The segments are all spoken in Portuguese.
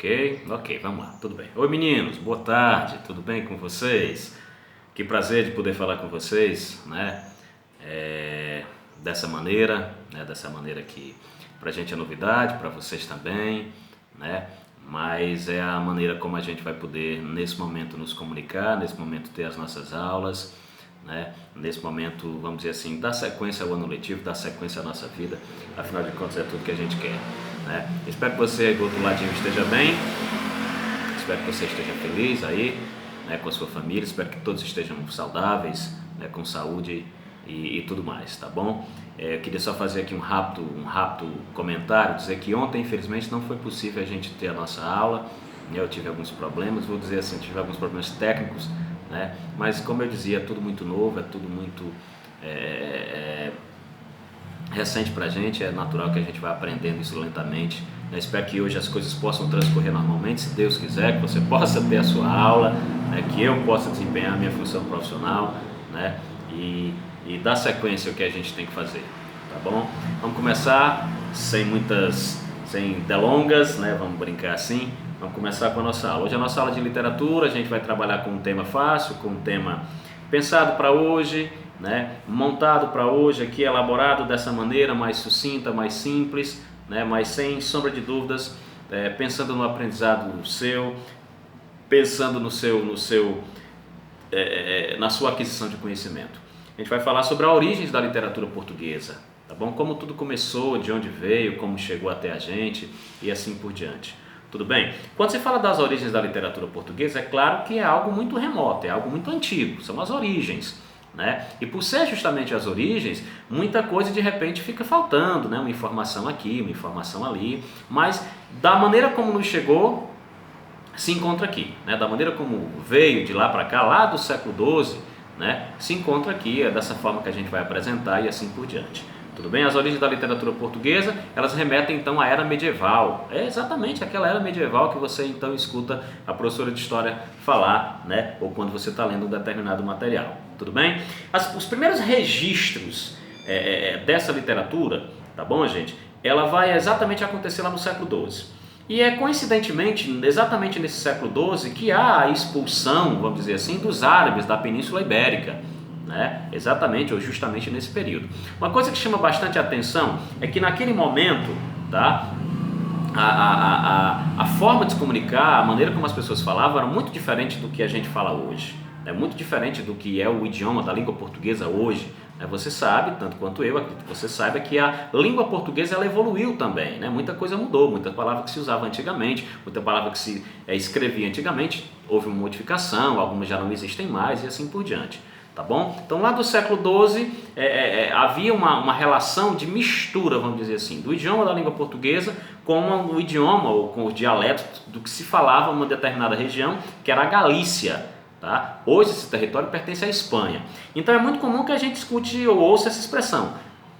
Ok, vamos lá, tudo bem. Oi meninos, boa tarde, tudo bem com vocês? Que prazer de poder falar com vocês, né? Dessa maneira, né? Dessa maneira que pra gente é novidade, pra vocês também, né? Mas é a maneira como a gente vai poder nesse momento nos comunicar, nesse momento ter as nossas aulas, né? Nesse momento, vamos dizer assim, dar sequência ao ano letivo, dar sequência à nossa vida, afinal de contas é tudo que a gente quer, né? Espero que você do outro ladinho esteja bem, espero que você esteja feliz aí, né, com a sua família, espero que todos estejam saudáveis, né, com saúde e tudo mais, tá bom? Eu queria só fazer aqui um rápido comentário, dizer que ontem infelizmente não foi possível a gente ter a nossa aula, né? Eu tive alguns problemas, vou dizer assim, tive alguns problemas técnicos, né? Mas como eu dizia, é tudo muito novo, é tudo muito recente pra gente, é natural que a gente vá aprendendo isso lentamente, né? Espero que hoje as coisas possam transcorrer normalmente, se Deus quiser, que você possa ter a sua aula, né? Que eu possa desempenhar a minha função profissional, né? E dar sequência ao que a gente tem que fazer, tá bom? Vamos começar sem delongas, né? Vamos brincar assim. Vamos começar com a nossa aula. Hoje a nossa aula de literatura, a gente vai trabalhar com um tema fácil, com um tema pensado para hoje, né? Montado para hoje aqui, elaborado dessa maneira mais sucinta, mais simples, né? Mas sem sombra de dúvidas, pensando no aprendizado seu, pensando na sua aquisição de conhecimento. A gente vai falar sobre a origens da literatura portuguesa, tá bom? Como tudo começou, de onde veio, como chegou até a gente e assim por diante. Tudo bem? Quando se fala das origens da literatura portuguesa, é claro que é algo muito remoto, é algo muito antigo, são as origens, né? E por ser justamente as origens, muita coisa de repente fica faltando, né? Uma informação aqui, uma informação ali, mas da maneira como nos chegou, se encontra aqui, né? Da maneira como veio de lá para cá, lá do século XII, né? Se encontra aqui, é dessa forma que a gente vai apresentar e assim por diante. Tudo bem? As origens da literatura portuguesa, elas remetem então à era medieval. É exatamente aquela era medieval que você então escuta a professora de história falar, né? Ou quando você está lendo um determinado material. Tudo bem? Os primeiros registros dessa literatura, tá bom, gente? Ela vai exatamente acontecer lá no século XII. E é coincidentemente, exatamente nesse século XII, que há a expulsão, vamos dizer assim, dos árabes da Península Ibérica, né? Exatamente, ou justamente nesse período. Uma coisa que chama bastante atenção é que naquele momento, tá, a forma de se comunicar, a maneira como as pessoas falavam era muito diferente do que a gente fala hoje. É muito diferente do que é o idioma da língua portuguesa hoje. Você sabe, tanto quanto eu, acredito que você saiba que a língua portuguesa ela evoluiu também, né? Muita coisa mudou, muita palavra que se usava antigamente, muita palavra que se escrevia antigamente, houve uma modificação, algumas já não existem mais e assim por diante, tá bom? Então lá do século XII havia uma relação de mistura, vamos dizer assim, do idioma da língua portuguesa com o idioma ou com os dialetos do que se falava em uma determinada região, que era a Galícia. Tá? Hoje esse território pertence à Espanha. Então é muito comum que a gente escute ou ouça essa expressão,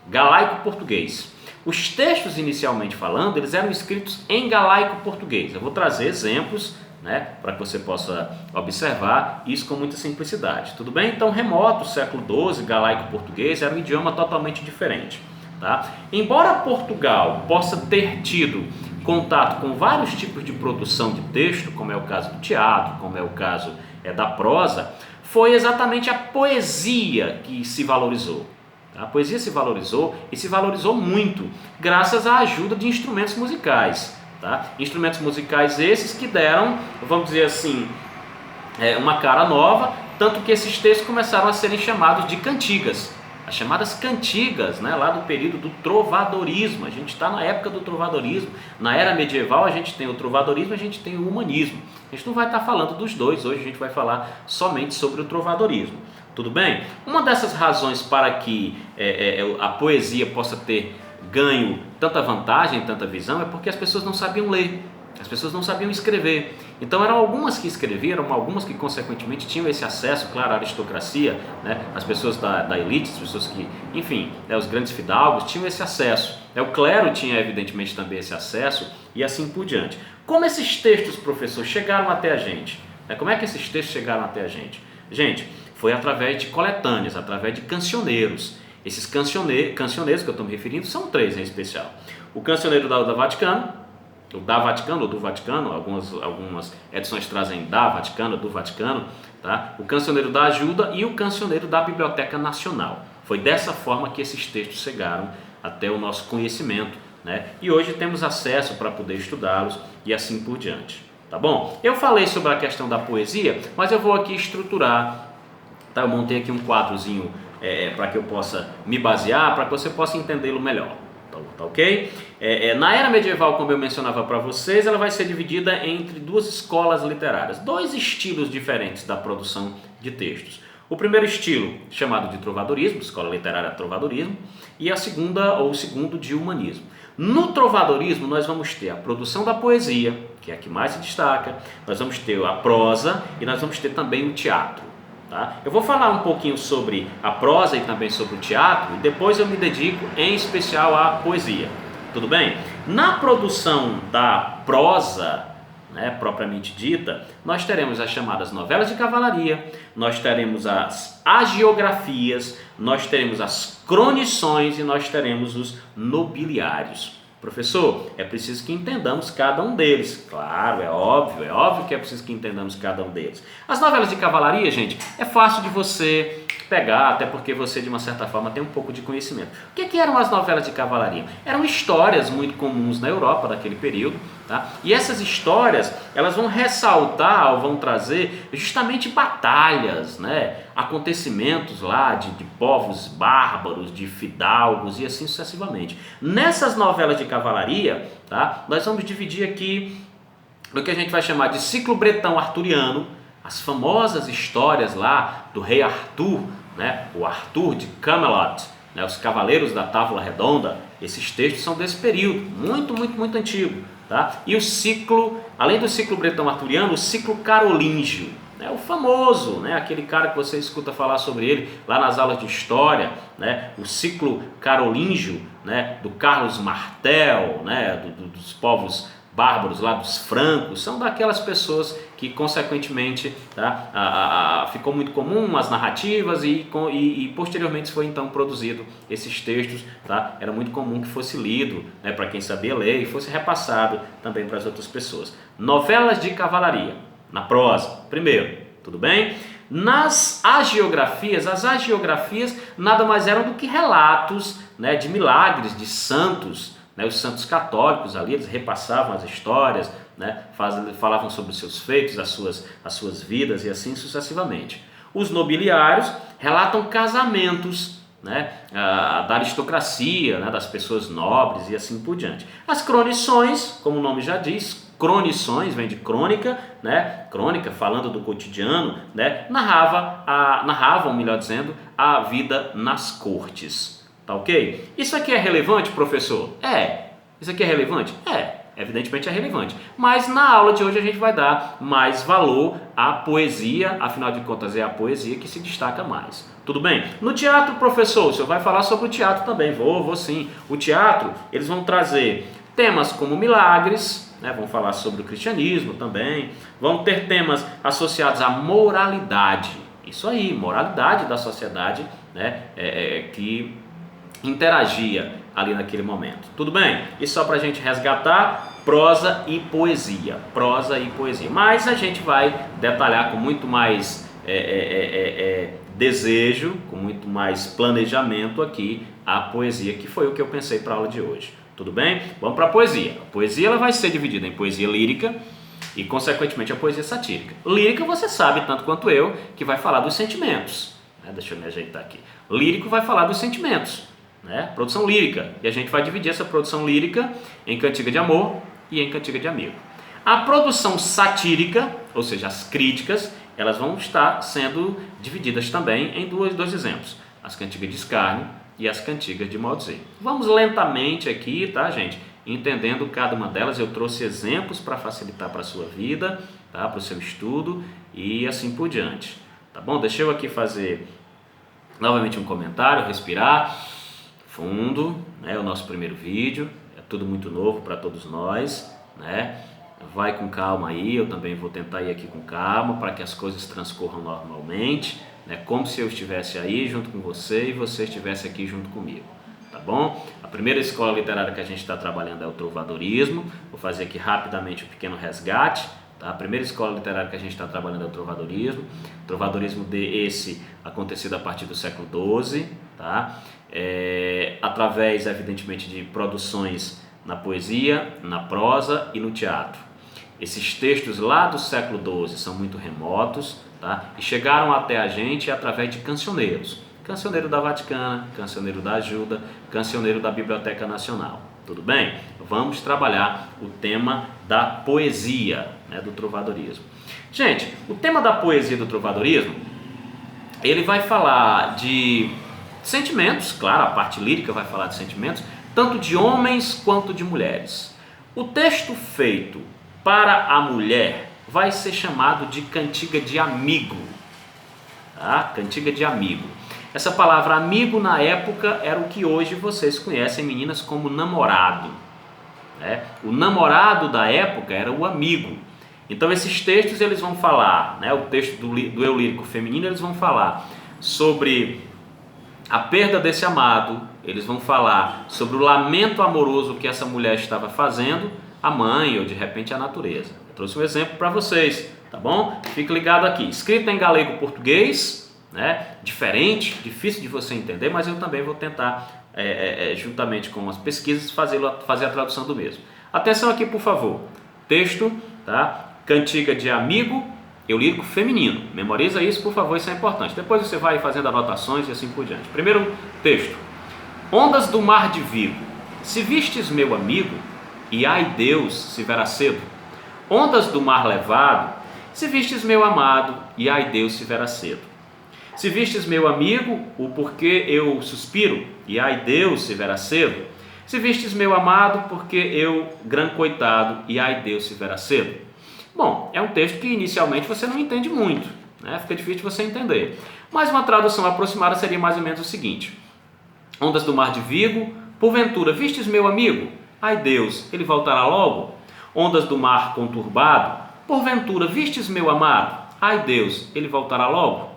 galaico-português. Os textos inicialmente falando, eles eram escritos em galaico-português. Eu vou trazer exemplos, né, para que você possa observar isso com muita simplicidade. Tudo bem? Então remoto, século XII, galaico-português era um idioma totalmente diferente. Tá? Embora Portugal possa ter tido contato com vários tipos de produção de texto, como é o caso do teatro, como é o caso da prosa, foi exatamente a poesia que se valorizou. A poesia se valorizou e se valorizou muito graças à ajuda de instrumentos musicais. Tá? Instrumentos musicais esses que deram, vamos dizer assim, uma cara nova, tanto que esses textos começaram a serem chamados de cantigas. As chamadas cantigas, né, lá do período do trovadorismo. A gente está na época do trovadorismo. Na era medieval a gente tem o trovadorismo, a gente tem o humanismo. A gente não vai estar falando dos dois, hoje a gente vai falar somente sobre o trovadorismo. Tudo bem? Uma dessas razões para que a poesia possa ter ganho tanta vantagem, tanta visão, é porque as pessoas não sabiam ler. As pessoas não sabiam escrever. Então eram algumas que escreviam, algumas que consequentemente tinham esse acesso, claro, à aristocracia, né? As pessoas da elite, as pessoas que, enfim, os grandes fidalgos tinham esse acesso. O clero tinha evidentemente também esse acesso e assim por diante. Como esses textos, professor, chegaram até a gente? Como é que esses textos chegaram até a gente? Gente, foi através de coletâneas, através de cancioneiros. Esses cancioneiros que eu estou me referindo são três em especial. O cancioneiro da Vaticano, o da Vaticano ou do Vaticano, algumas edições trazem da Vaticano, do Vaticano, tá? O Cancioneiro da Ajuda e o Cancioneiro da Biblioteca Nacional. Foi dessa forma que esses textos chegaram até o nosso conhecimento, né? E hoje temos acesso para poder estudá-los e assim por diante, tá bom? Eu falei sobre a questão da poesia, mas eu vou aqui estruturar, tá? Eu montei aqui um quadrozinho para que eu possa me basear, para que você possa entendê-lo melhor. Tá ok? Na era medieval, como eu mencionava para vocês, ela vai ser dividida entre duas escolas literárias, dois estilos diferentes da produção de textos. O primeiro estilo, chamado de trovadorismo, escola literária trovadorismo, e a segunda, ou o segundo, de humanismo. No trovadorismo, nós vamos ter a produção da poesia, que é a que mais se destaca, nós vamos ter a prosa e nós vamos ter também o teatro. Tá? Eu vou falar um pouquinho sobre a prosa e também sobre o teatro, e depois eu me dedico em especial à poesia. Tudo bem? Na produção da prosa, né, propriamente dita, nós teremos as chamadas novelas de cavalaria, nós teremos as hagiografias, nós teremos as cronições e nós teremos os nobiliários. Professor, é preciso que entendamos cada um deles. Claro, é óbvio que é preciso que entendamos cada um deles. As novelas de cavalaria, gente, é fácil de você pegar, até porque você, de uma certa forma, tem um pouco de conhecimento. O que eram as novelas de cavalaria? Eram histórias muito comuns na Europa daquele período, tá? E essas histórias, elas vão ressaltar, ou vão trazer justamente batalhas, né? Acontecimentos lá de povos bárbaros, de fidalgos e assim sucessivamente. Nessas novelas de cavalaria, tá? Nós vamos dividir aqui no que a gente vai chamar de ciclo bretão arturiano, as famosas histórias lá do rei Arthur, né? O Arthur de Camelot, né? Os Cavaleiros da Távola Redonda. Esses textos são desse período, muito antigo, tá? E o ciclo, além do ciclo bretão arturiano, o ciclo carolíngio, né? O famoso, né? Aquele cara que você escuta falar sobre ele lá nas aulas de história, né? O ciclo carolíngio, né? Do Carlos Martel, né? Dos povos bárbaros lá, dos francos, são daquelas pessoas que consequentemente, tá, ficou muito comum as narrativas e posteriormente foi então produzido esses textos, tá? Era muito comum que fosse lido, né, para quem sabia ler e fosse repassado também para as outras pessoas. Novelas de cavalaria, na prosa, primeiro, tudo bem? Nas hagiografias, as hagiografias nada mais eram do que relatos, né, de milagres, de santos, né, os santos católicos ali, eles repassavam as histórias, né, falavam sobre os seus feitos, as suas vidas e assim sucessivamente. Os nobiliários relatam casamentos, né, da aristocracia, né, das pessoas nobres e assim por diante. As cronições, como o nome já diz, cronições vem de crônica, né, crônica falando do cotidiano, né, narravam, melhor dizendo, a vida nas cortes. Tá ok? Isso aqui é relevante, professor? Isso aqui é relevante? Evidentemente é relevante. Mas na aula de hoje a gente vai dar mais valor à poesia, afinal de contas é a poesia que se destaca mais. Tudo bem? No teatro, professor, o senhor vai falar sobre o teatro também. Vou sim. O teatro, eles vão trazer temas como milagres, né? Vão falar sobre o cristianismo também. Vão ter temas associados à moralidade. Isso aí, moralidade da sociedade, né? Que interagia ali naquele momento. Tudo bem? E só para a gente resgatar, prosa e poesia. Prosa e poesia. Mas a gente vai detalhar com muito mais desejo, com muito mais planejamento aqui a poesia, que foi o que eu pensei para a aula de hoje. Tudo bem? Vamos para a poesia. A poesia ela vai ser dividida em poesia lírica e, consequentemente, a poesia satírica. Lírica, você sabe, tanto quanto eu, que vai falar dos sentimentos. Deixa eu me ajeitar aqui. Lírico vai falar dos sentimentos. Né? Produção lírica, e a gente vai dividir essa produção lírica em cantiga de amor e em cantiga de amigo. A produção satírica, ou seja, as críticas, elas vão estar sendo divididas também em dois exemplos, as cantigas de escárnio e as cantigas de maldizer. Vamos lentamente aqui, tá, gente? Entendendo cada uma delas, eu trouxe exemplos para facilitar para a sua vida, tá? Para o seu estudo e assim por diante, tá bom? Deixa eu aqui fazer novamente um comentário, respirar fundo, né? O nosso primeiro vídeo, é tudo muito novo para todos nós, né? Vai com calma aí, eu também vou tentar ir aqui com calma para que as coisas transcorram normalmente, né? Como se eu estivesse aí junto com você e você estivesse aqui junto comigo, tá bom? A primeira escola literária que a gente está trabalhando é o trovadorismo. Vou fazer aqui rapidamente um pequeno resgate. Tá? A primeira escola literária que a gente está trabalhando é o trovadorismo. Trovadorismo esse acontecido a partir do século XII, tá? Através, evidentemente, de produções na poesia, na prosa e no teatro. Esses textos lá do século XII são muito remotos, tá? E chegaram até a gente através de cancioneiros. Cancioneiro da Vaticana, cancioneiro da Ajuda, cancioneiro da Biblioteca Nacional. Tudo bem? Vamos trabalhar o tema da poesia, né, do trovadorismo. Gente, o tema da poesia do trovadorismo, ele vai falar de sentimentos, claro, a parte lírica vai falar de sentimentos, tanto de homens quanto de mulheres. O texto feito para a mulher vai ser chamado de cantiga de amigo, tá? Cantiga de amigo. Essa palavra amigo na época era o que hoje vocês conhecem, meninas, como namorado, né? O namorado da época era o amigo. Então esses textos eles vão falar, né? O texto do eu lírico feminino, eles vão falar sobre a perda desse amado, eles vão falar sobre o lamento amoroso que essa mulher estava fazendo, a mãe ou de repente a natureza. Eu trouxe um exemplo para vocês, tá bom? Fique ligado aqui. Escrito em galego-português, né? Diferente, difícil de você entender, mas eu também vou tentar, juntamente com as pesquisas, fazer a tradução do mesmo. Atenção aqui, por favor. Texto, tá? Cantiga de amigo, eu lírico feminino. Memoriza isso, por favor, isso é importante. Depois você vai fazendo anotações e assim por diante. Primeiro texto. Ondas do mar de Vigo, se vistes meu amigo, e ai Deus se verá cedo. Ondas do mar levado, se vistes meu amado, e ai Deus se verá cedo. Se vistes meu amigo, o porquê eu suspiro, e ai Deus se verá cedo. Se vistes meu amado, porque eu, gran coitado, e ai Deus se verá cedo. Bom, é um texto que inicialmente você não entende muito, né? Fica difícil de você entender. Mas uma tradução aproximada seria mais ou menos o seguinte. Ondas do mar de Vigo, porventura vistes meu amigo? Ai Deus, ele voltará logo. Ondas do mar conturbado, porventura vistes meu amado? Ai Deus, ele voltará logo.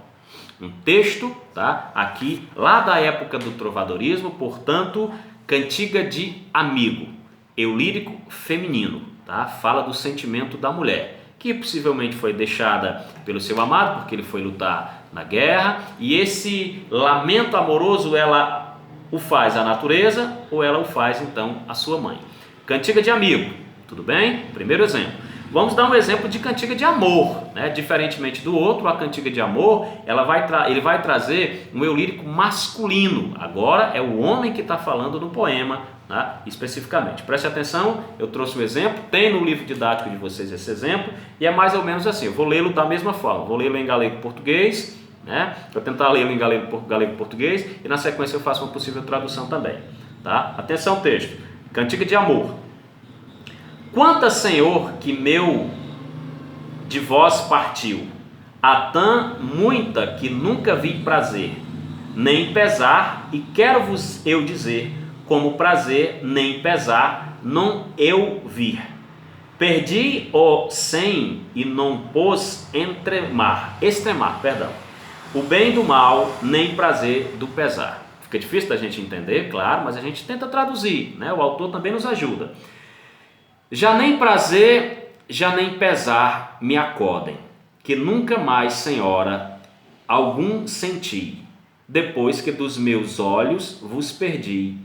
Um texto, tá? Aqui, lá da época do trovadorismo, portanto, cantiga de amigo, eu lírico feminino, tá? Fala do sentimento da mulher, que possivelmente foi deixada pelo seu amado, porque ele foi lutar na guerra, e esse lamento amoroso, ela o faz a natureza, ou ela o faz, então, a sua mãe. Cantiga de amigo, tudo bem? Primeiro exemplo. Vamos dar um exemplo de cantiga de amor, né? Diferentemente do outro, a cantiga de amor, ele vai trazer um eu lírico masculino. Agora é o homem que está falando no poema, tá? Especificamente. Preste atenção, eu trouxe um exemplo, tem no livro didático de vocês esse exemplo, e é mais ou menos assim, eu vou lê-lo da mesma forma, vou lê-lo em galego-português, né? Vou tentar lê-lo em galego-português, e na sequência eu faço uma possível tradução também, tá? Atenção texto, cantiga de amor. Quanta, Senhor, que meu de vós partiu, há tã muita que nunca vi prazer, nem pesar, e quero-vos eu dizer, como prazer nem pesar, não eu vir. Perdi o sem e não pôs extremar, o bem do mal, nem prazer do pesar. Fica difícil da gente entender, claro, mas a gente tenta traduzir, né? O autor também nos ajuda. Já nem prazer, já nem pesar me acodem, que nunca mais, Senhora, algum senti, depois que dos meus olhos vos perdi.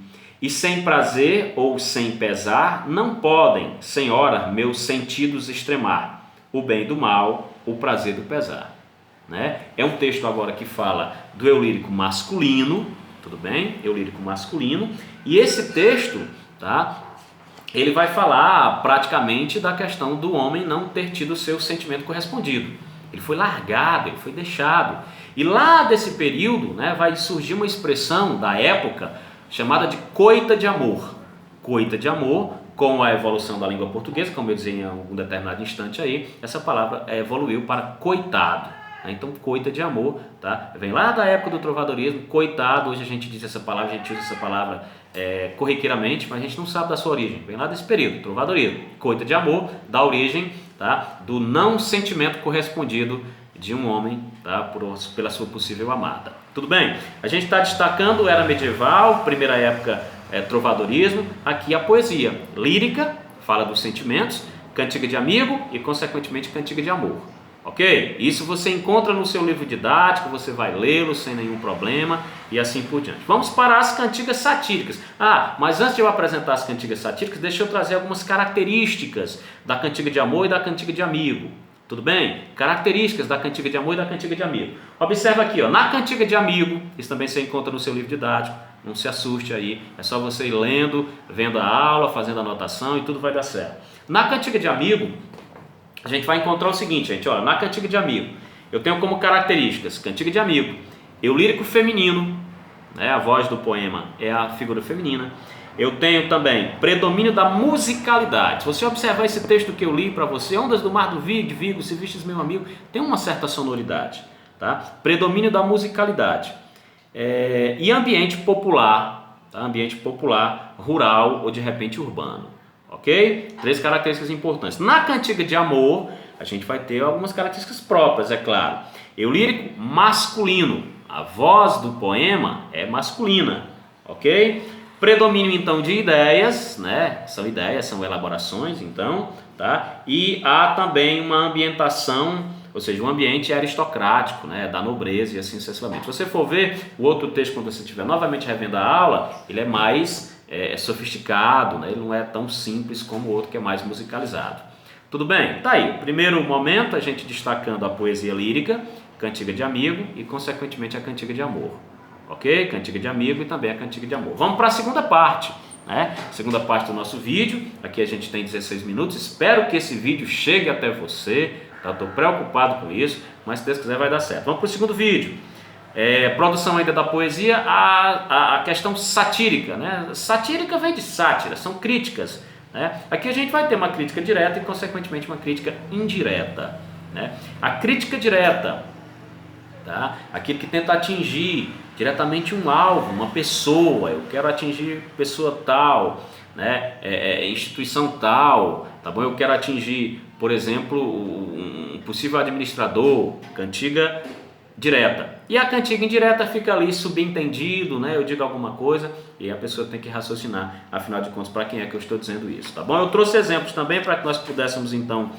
E sem prazer ou sem pesar, não podem, Senhora, meus sentidos extremar, o bem do mal, o prazer do pesar. Né? É um texto agora que fala do eu lírico masculino, tudo bem? Eu lírico masculino, e esse texto, tá? Ele vai falar praticamente da questão do homem não ter tido o seu sentimento correspondido. Ele foi largado, ele foi deixado. E lá desse período, né, vai surgir uma expressão da época chamada de coita de amor. Coita de amor, com a evolução da língua portuguesa, como eu dizia em algum determinado instante aí, essa palavra evoluiu para coitado. Então, coita de amor, tá? Vem lá da época do trovadorismo, coitado, hoje a gente diz essa palavra, a gente usa essa palavra corriqueiramente, mas a gente não sabe da sua origem. Vem lá desse período, trovadorismo. Coita de amor dá origem, tá? Do não sentimento correspondido de um homem, tá? Pela sua possível amada. Tudo bem? A gente está destacando era medieval, primeira época trovadorismo, aqui a poesia lírica, fala dos sentimentos, cantiga de amigo e consequentemente cantiga de amor. Ok? Isso você encontra no seu livro didático, você vai lê-lo sem nenhum problema e assim por diante. Vamos para as cantigas satíricas. Mas antes de eu apresentar as cantigas satíricas, deixa eu trazer algumas características da cantiga de amor e da cantiga de amigo. Tudo bem? Características da cantiga de amor e da cantiga de amigo. Observa aqui, na cantiga de amigo, isso também você encontra no seu livro didático, não se assuste aí, é só você ir lendo, vendo a aula, fazendo anotação e tudo vai dar certo. Na cantiga de amigo, a gente vai encontrar o seguinte, gente, olha, na cantiga de amigo, eu tenho como características, cantiga de amigo, eu lírico feminino, né, a voz do poema é a figura feminina. Eu tenho também predomínio da musicalidade. Se você observar esse texto que eu li para você, Ondas do Mar do Vigo, Se Vistes Meu Amigo, tem uma certa sonoridade, tá? Predomínio da musicalidade. E ambiente popular, tá? Ambiente popular, rural ou de repente urbano. Ok? 3 características importantes. Na cantiga de amor, a gente vai ter algumas características próprias, é claro. Eu lírico masculino, a voz do poema é masculina, ok? Predomínio então de ideias, né? São ideias, são elaborações, então, tá? E há também uma ambientação, ou seja, um ambiente aristocrático, né? Da nobreza e assim sucessivamente. Se você for ver o outro texto, quando você estiver novamente revendo a aula, ele é mais sofisticado, né? Ele não é tão simples como o outro que é mais musicalizado. Tudo bem? Tá aí, o primeiro momento a gente destacando a poesia lírica, cantiga de amigo e consequentemente a cantiga de amor. Ok? Cantiga de amigo e também a cantiga de amor. Vamos para a segunda parte, né? Segunda parte do nosso vídeo. Aqui a gente tem 16 minutos. Espero que esse vídeo chegue até você. Tá? Estou preocupado com isso, mas se Deus quiser vai dar certo. Vamos para o segundo vídeo. Produção ainda da poesia, a questão satírica, né? Satírica vem de sátira, são críticas, né? Aqui a gente vai ter uma crítica direta e consequentemente uma crítica indireta, né? A crítica direta, tá? Aquilo que tenta atingir diretamente um alvo, uma pessoa. Eu quero atingir pessoa tal, né? Instituição tal, tá bom? Eu quero atingir, por exemplo, um possível administrador. Cantiga direta. E a cantiga indireta fica ali subentendido, né? Eu digo alguma coisa e a pessoa tem que raciocinar, afinal de contas, para quem é que eu estou dizendo isso, tá bom? Eu trouxe exemplos também para que nós pudéssemos então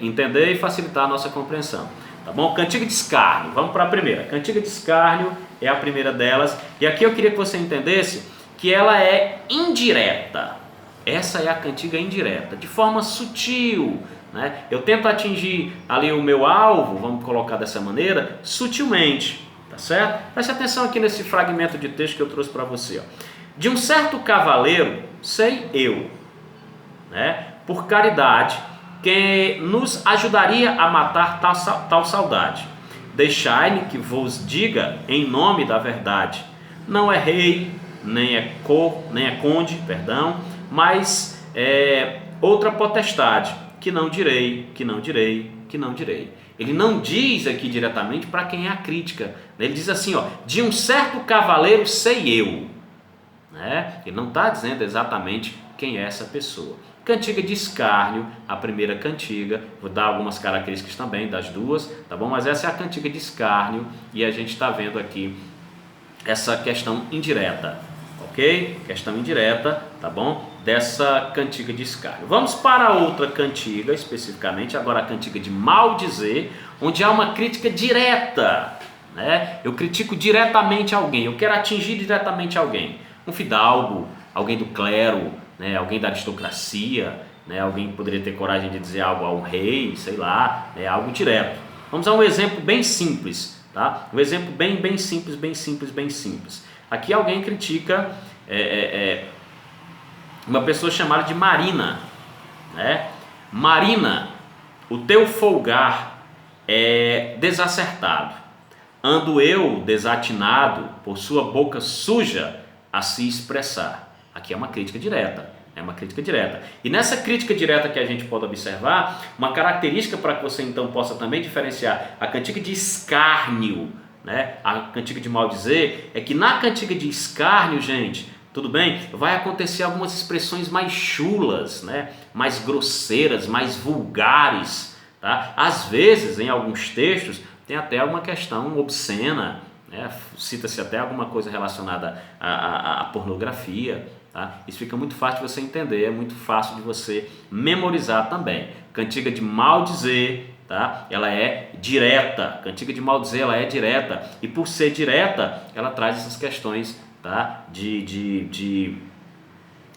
entender e facilitar a nossa compreensão. Tá bom? Cantiga de escárnio, vamos para a primeira. Cantiga de escárnio é a primeira delas. E aqui eu queria que você entendesse que ela é indireta. Essa é a cantiga indireta, de forma sutil, né? Eu tento atingir ali o meu alvo, vamos colocar dessa maneira, sutilmente, tá certo? Preste atenção aqui nesse fragmento de texto que eu trouxe para você. Ó. De um certo cavaleiro, sei eu, né? Por caridade, que nos ajudaria a matar tal saudade. Deixai-me que vos diga em nome da verdade. Não é rei, nem é conde, perdão, mas outra potestade, que não direi, que não direi, que não direi. Ele não diz aqui diretamente para quem é a crítica. Ele diz assim, ó, de um certo cavaleiro sei eu. Né? Ele não está dizendo exatamente quem é essa pessoa. Cantiga de escárnio, a primeira cantiga, vou dar algumas características também das duas, tá bom? Mas essa é a cantiga de escárnio e a gente está vendo aqui essa questão indireta, ok? Questão indireta, tá bom? Dessa cantiga de escárnio. Vamos para outra cantiga, especificamente, agora a cantiga de maldizer, onde há uma crítica direta, né? Eu critico diretamente alguém, eu quero atingir diretamente alguém, um fidalgo, alguém do clero, né, alguém da aristocracia, né, alguém que poderia ter coragem de dizer algo a um rei, sei lá, algo direto. Vamos a um exemplo bem simples, tá? Um exemplo bem simples, bem simples. Aqui alguém critica uma pessoa chamada de Marina, né? Marina, o teu folgar é desacertado, ando eu desatinado por sua boca suja a se expressar. Aqui é uma crítica direta, E nessa crítica direta que a gente pode observar, uma característica para que você então possa também diferenciar a cantiga de escárnio, né? A cantiga de maldizer, é que na cantiga de escárnio, gente, tudo bem? Vai acontecer algumas expressões mais chulas, né? Mais grosseiras, mais vulgares, tá? Às vezes, em alguns textos, tem até uma questão obscena, né? Cita-se até alguma coisa relacionada à pornografia, tá? Isso fica muito fácil de você entender, é muito fácil de você memorizar também. Cantiga de maldizer, tá? Ela é direta, cantiga de maldizer, ela é direta, e por ser direta, ela traz essas questões, tá?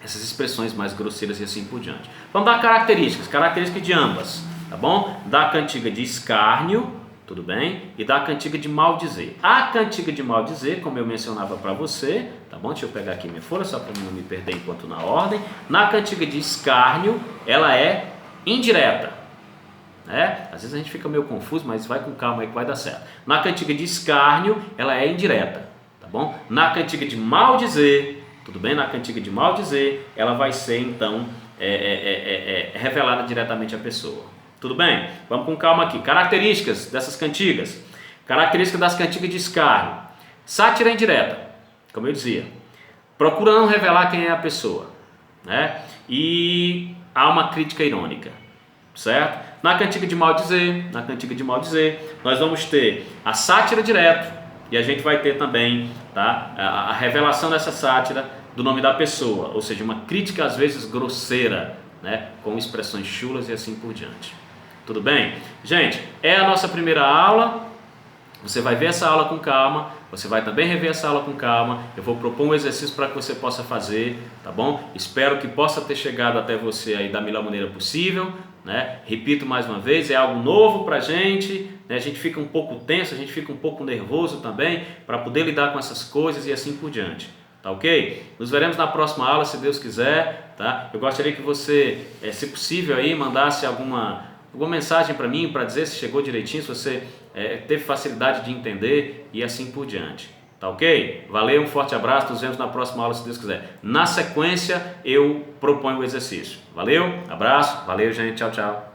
Essas expressões mais grosseiras e assim por diante. Vamos dar características de ambas, tá bom? Da cantiga de escárnio, tudo bem? E da cantiga de maldizer. A cantiga de maldizer, como eu mencionava para você, tá bom? Deixa eu pegar aqui minha folha, só para não me perder enquanto na ordem. Na cantiga de escárnio, ela é indireta, né? Às vezes a gente fica meio confuso, mas vai com calma aí que vai dar certo. Na cantiga de escárnio, ela é indireta, tá bom? Na cantiga de maldizer, tudo bem? Na cantiga de maldizer, ela vai ser então revelada diretamente à pessoa. Tudo bem? Vamos com calma aqui. Características dessas cantigas. Características das cantigas de escárnio. Sátira indireta, como eu dizia. Procura não revelar quem é a pessoa, né? E há uma crítica irônica, certo? Na cantiga de maldizer, nós vamos ter a sátira direta e a gente vai ter também, tá, a revelação dessa sátira do nome da pessoa, ou seja, uma crítica às vezes grosseira, né, com expressões chulas e assim por diante. Tudo bem? Gente, é a nossa primeira aula. Você vai ver essa aula com calma, você vai também rever essa aula com calma. Eu vou propor um exercício para que você possa fazer, tá bom? Espero que possa ter chegado até você aí da melhor maneira possível, né? Repito mais uma vez, é algo novo para a gente, né? A gente fica um pouco tenso, a gente fica um pouco nervoso também para poder lidar com essas coisas e assim por diante, tá ok? Nos veremos na próxima aula, se Deus quiser, tá? Eu gostaria que você, se possível aí, mandasse alguma mensagem para mim, para dizer se chegou direitinho, se você teve facilidade de entender e assim por diante. Tá ok? Valeu, um forte abraço, nos vemos na próxima aula, se Deus quiser. Na sequência, eu proponho o exercício. Valeu, abraço, valeu gente, tchau, tchau.